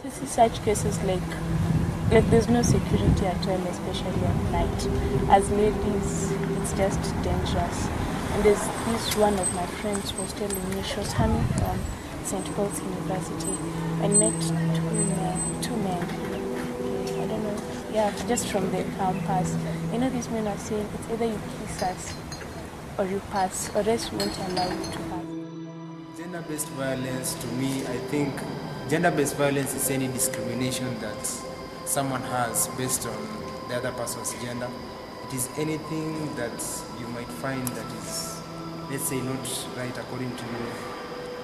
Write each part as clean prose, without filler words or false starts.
You see such cases like there's no security at all, especially at night. As ladies, it's just dangerous. And there's this one of my friends was telling me she was coming from St. Paul's University and met two men. I don't know, yeah, just from the campus. You know, these men are saying it's either you kiss us or you pass, or else we won't allow you to pass. Gender-based violence, to me, I think gender-based violence is any discrimination that someone has based on the other person's gender. It is anything that you might find that is, let's say, not right according to you,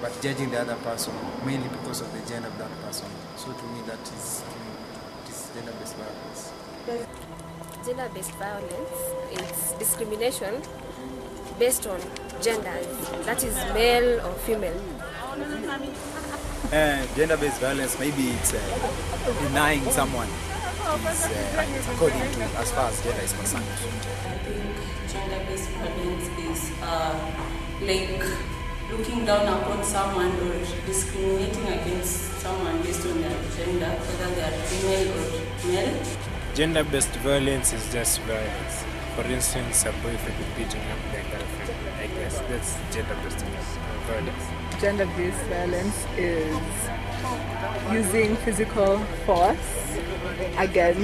but judging the other person mainly because of the gender of that person. So to me, that is gender-based violence. Gender-based violence is discrimination based on genders, that is male or female. Gender-based violence, maybe it's denying someone his rights according to as far as gender is concerned. I think gender-based violence is like looking down upon someone or discriminating against someone based on their gender, whether they are female or male. Gender-based violence is just violence. For instance, a boyfriend beating up their girlfriend. I guess that's gender-based violence. Gender-based violence is using physical force against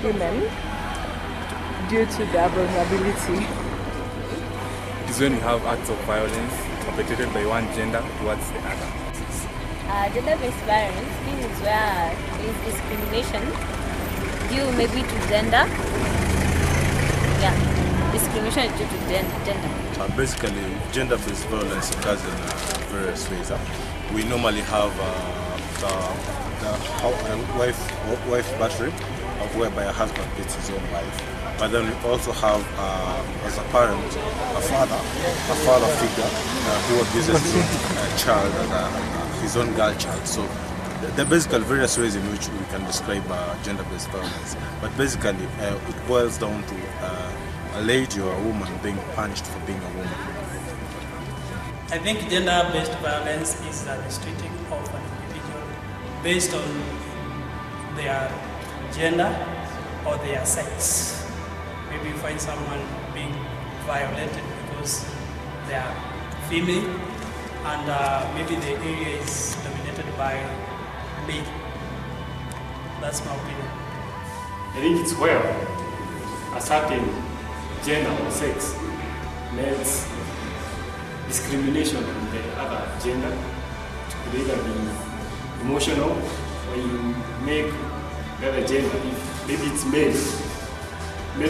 women due to their vulnerability. It is when you have acts of violence perpetrated by one gender towards the other. Gender-based violence, this is where there is discrimination due maybe to gender. Yeah, discrimination due to gender. Basically, gender-based violence occurs in various ways. We normally have the wife battery, whereby a husband beats his own wife. But then we also have, as a parent, a father figure who abuses his own child as his own girl child. So there are basically various ways in which we can describe gender-based violence. But basically, it boils down to a lady or a woman being punished for being a woman. I think gender-based violence is the mistreating of an individual based on their gender or their sex. Maybe you find someone being violated because they are female and maybe the area is dominated by male. That's my opinion. I think it's where a certain gender or sex makes discrimination on the other gender. It could either be emotional, or you make the other gender, if maybe it's male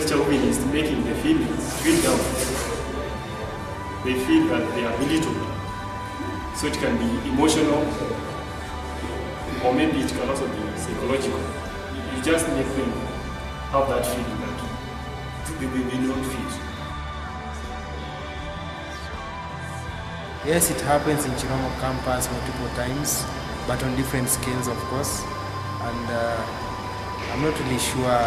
chauvinist, making the females feel down. They feel that they are belittled. So it can be emotional, or maybe it can also be psychological. You just make them have that feeling that they don't fit. Yes, it happens in Chiromo campus multiple times, but on different scales, of course. And I'm not really sure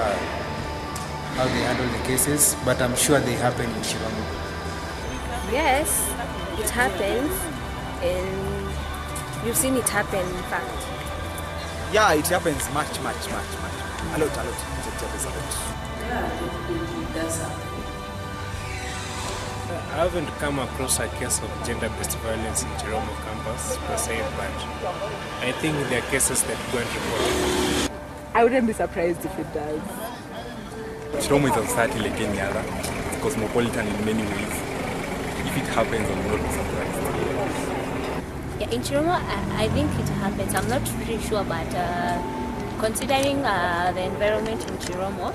how they handle the cases, but I'm sure they happen in Chiromo. Yes, it happens, and you've seen it happen, in fact. Yeah, it happens much. A lot. It happens a lot. Yeah, it does happen. I haven't come across a case of gender-based violence in Chiromo campus per se, but I think there are cases that go and report. I wouldn't be surprised if it does. Chiromo is a society like any other. It's cosmopolitan in many ways. If it happens, I'm not surprised. Yeah, in Chiromo, I think it happens. I'm not really sure, but considering the environment in Chiromo,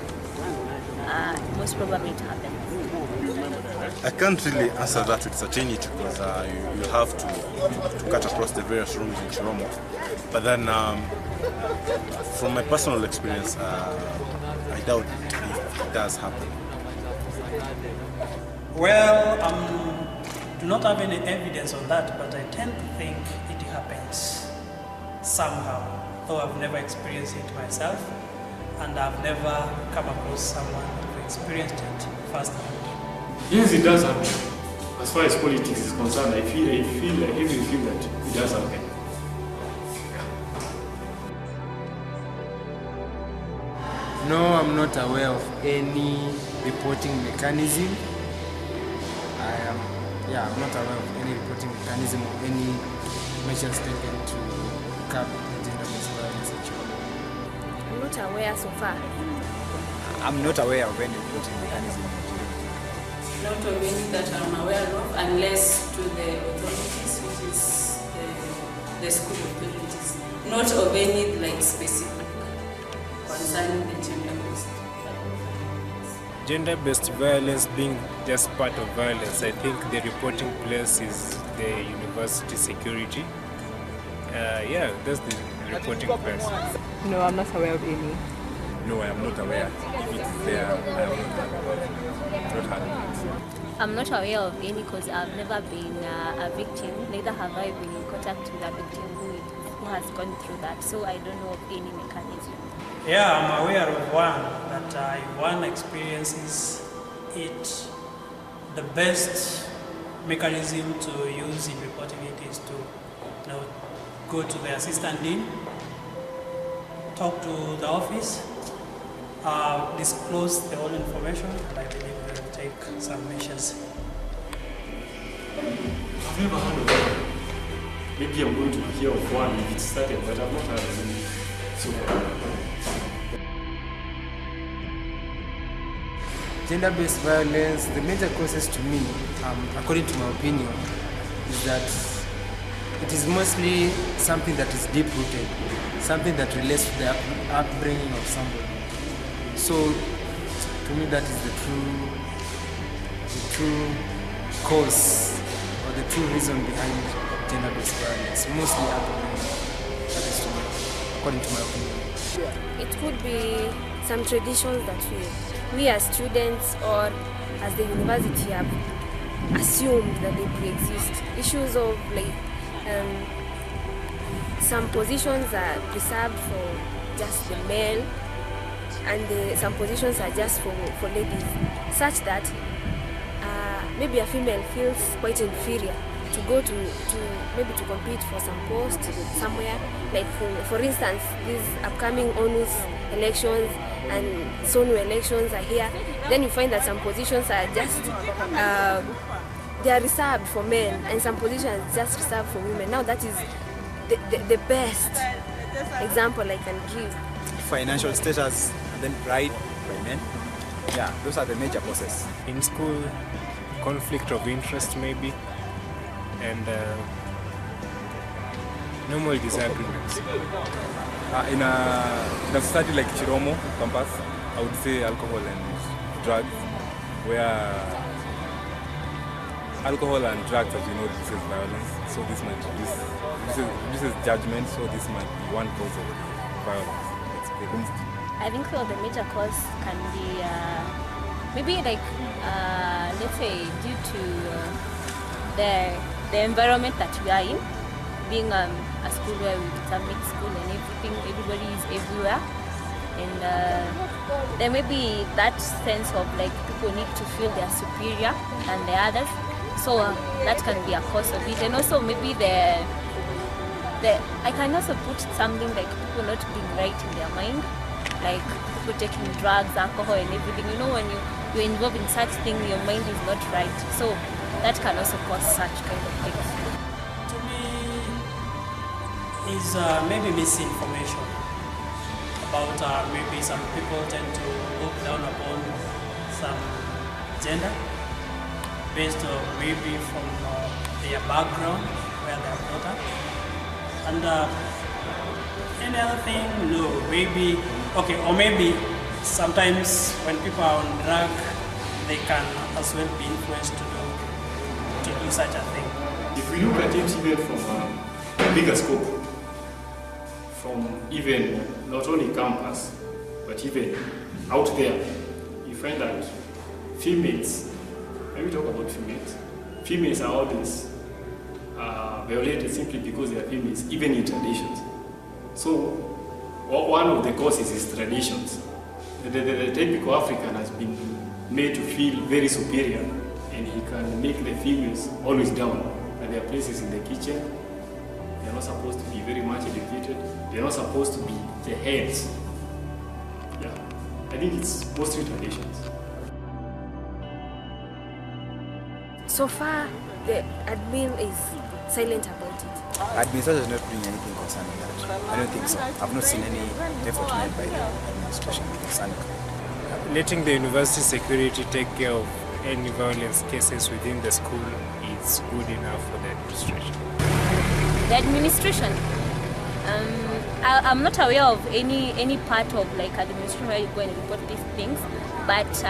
most probably it happens. I can't really answer that with certainty because you have to cut across the various rooms in Chiromo. But then, from my personal experience, I doubt if it does happen. Well, do not have any evidence on that, but I tend to think it happens somehow, though I've never experienced it myself, and I've never come across someone who experienced it firsthand. Yes, it does happen. as far as politics is concerned, I feel that it does happen. No, I'm not aware of any reporting mechanism. I'm not aware of any reporting mechanism or any measures taken to curb gender-based violence in Chiromo. I'm not aware so far. I'm not aware of any reporting mechanism. Not of any that I'm aware of, unless to the authorities, which is the school authorities. Not of any like specific concerning the gender-based violence. Gender-based violence being just part of violence, I think the reporting place is the university security. That's the reporting place. No, I'm not aware of any. No, I am not aware. If it's there, I am not heard of it. I'm not aware of any because I've never been a victim, neither have I been in contact with a victim who has gone through that, so I don't know of any mechanism. Yeah, I'm aware of one that one experiences it. The best mechanism to use in reporting it is to go to the assistant dean, talk to the office, disclose the whole information, and I believe we will take some measures. I've never heard of it. Maybe I'm going to hear of one if it started, but I've not heard of it so far. Gender-based violence, the major causes to me, according to my opinion, is that it is mostly something that is deep-rooted, something that relates to the upbringing of somebody. So, to me, that is the true cause or the true reason behind gender-based violence, mostly upbringing. That is to me, according to my opinion. It could be some traditions that we as students or as the university have assumed that they pre-exist. Issues of like some positions are reserved for just the male, and some positions are just for ladies, such that maybe a female feels quite inferior to go to maybe to compete for some post somewhere. Like for instance, these upcoming ONU's elections and SONU elections are here. Then you find that some positions are just they are reserved for men, and some positions are just reserved for women. Now that is the best example I can give. Financial status, and then pride by men. Yeah, those are the major causes. In school, conflict of interest maybe, and normal disagreements. In a society like Chiromo campus, I would say alcohol and drugs, where alcohol and drugs, as you know, this is violence. So this is judgment. So this might be one cause of violence experienced. I think so the major cause can be maybe like let's say due to the environment that we are in, being a school where it's a mixed school and everything, everybody is everywhere, and there may be that sense of like people need to feel they are superior than the others, so that can be a cause of it. And also maybe I can also put something like people not being right in their mind, like people taking drugs, alcohol and everything. You know, when you're involved in such thing, your mind is not right, so that can also cause such kind of things. To me, is maybe misinformation about maybe some people tend to look down upon some gender based on maybe from their background, where they are brought up. And any other thing, no, maybe, okay, or maybe sometimes when people are on drug, they can as well be influenced to do such a thing. If we look at it even from a bigger scope, from even not only campus, but even out there, you find that females, when we talk about females are always violated simply because they are females, even in traditions. So one of the causes is traditions. The typical African has been made to feel very superior and he can make the females always down. And their places in the kitchen, they're not supposed to be very much educated. They're not supposed to be the heads. Yeah, I think it's mostly traditions. So far, the admin is silent about it. Administration is not doing anything concerning that. I don't think so. I've not seen any effort made by the administration concerning that. Letting the university security take care of any violence cases within the school is good enough for the administration. The administration, I'm not aware of any part of like administration where you go and report these things, but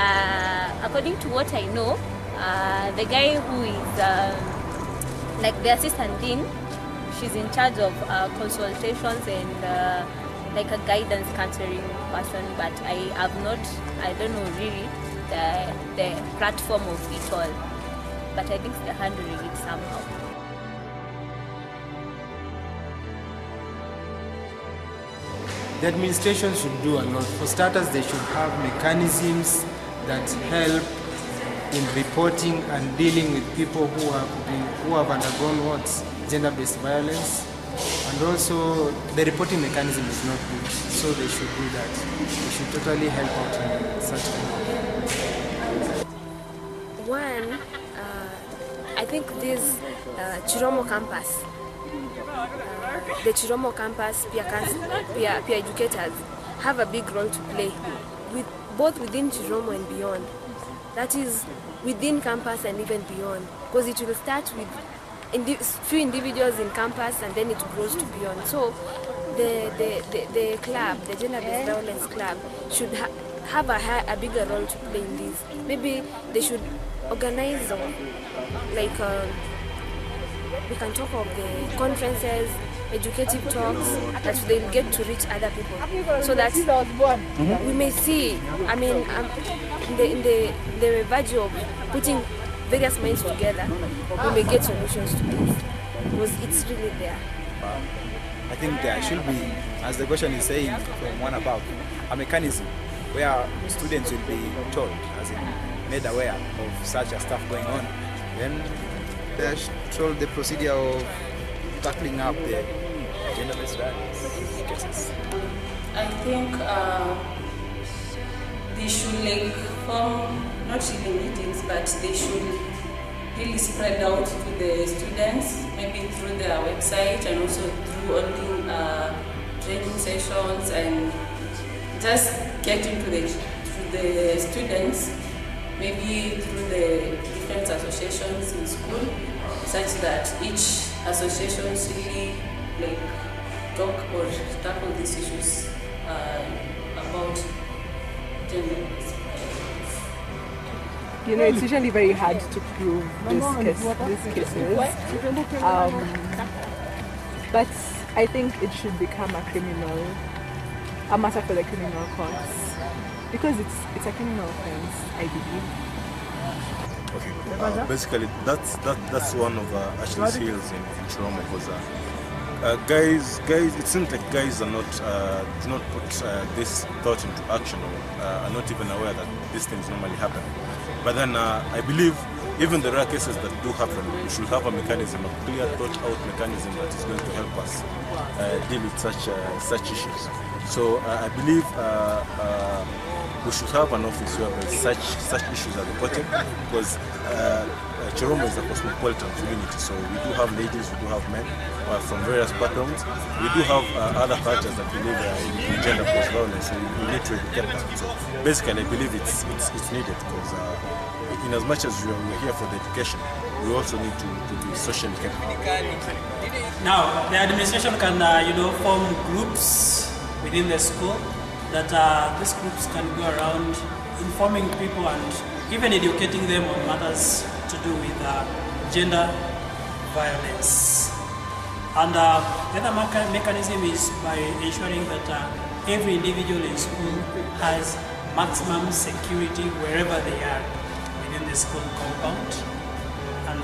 according to what I know, the guy who is like the assistant dean, she's in charge of consultations and like a guidance counseling person, but I don't know really the platform of it all, but I think they're handling it somehow. The administration should do a lot. For starters, they should have mechanisms that help in reporting and dealing with people who have undergone what's gender-based violence. And also, the reporting mechanism is not good, so they should do that. They should totally help out in such kind of. One, I think this Chiromo campus, the Chiromo campus peer educators have a big role to play, both within Chiromo and beyond. That is within campus and even beyond, because it will start with few individuals in campus and then it grows to beyond. So the club, the gender-based violence club, should have a bigger role to play in this. Maybe they should organize like we can talk of the conferences, educative talks that they'll get to reach other people, so that we may see, I mean, in the verge of putting various minds together, we may get solutions to this, because it's really there. I think there should be, as the question is saying from one above, a mechanism where students will be told, as in made aware of such a stuff going on. Then they should told the procedure of tackling up the gender-based violence cases. I think they should like form not really meetings, but they should really spread out to the students, maybe through their website and also through holding training sessions, and just get into the students, maybe through the different associations in school, such that each association really like talk or tackle these issues about gender. You know, it's usually very hard to prove these cases. But I think it should become a matter for the criminal courts, because it's a criminal offense, I believe. Okay. Basically, that's one of Ashley's heels in Chiromo, because guys, it seems like guys are not do not put this thought into action, or are not even aware that these things normally happen. But then I believe even the rare cases that do happen, we should have a mechanism, a clear thought-out mechanism that is going to help us deal with such issues. So I believe we should have an office where such issues are reported, because Chiromo is a cosmopolitan community, so we do have ladies, we do have men from various backgrounds. We do have other cultures that believe in gender-based violence, so we need to educate them. So basically, I believe it's needed, because in as much as we're here for the education, we also need to be socially capable. Now, the administration can form groups within the school, that these groups can go around informing people and even educating them on matters to do with gender violence. And the other mechanism is by ensuring that every individual in school has maximum security wherever they are within the school compound, and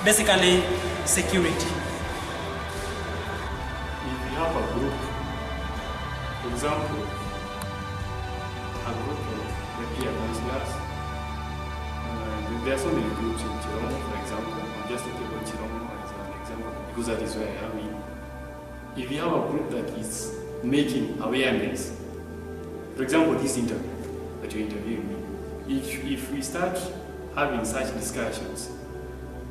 basically security. If you have a group, for example, a group of the peer counselors, And there are so many groups in Chiromo, for example. I'm just talking about Chiromo as an example because that is where I am in. If you have a group that is making awareness, for example, this interview that you're interviewing me, if we start having such discussions,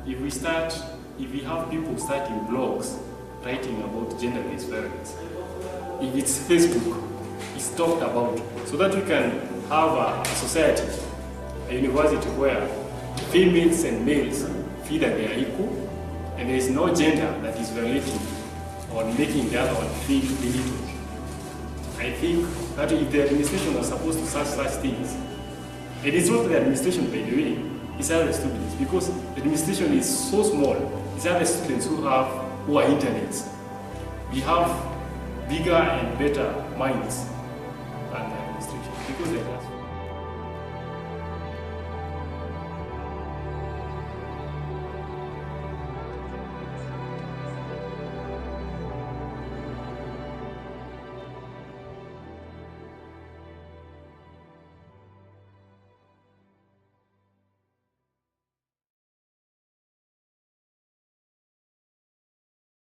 if we have people starting blogs writing about gender-based violence, if it's Facebook, it's talked about, so that we can have a society, a university where females and males feel that they are equal, and there is no gender that is violating or making the other one feel belittled. I think that if the administration was supposed to search such things, it is not the administration, by the way, it's other students, because the administration is so small. It's other students who are interns. We have bigger and better minds than the administration because they're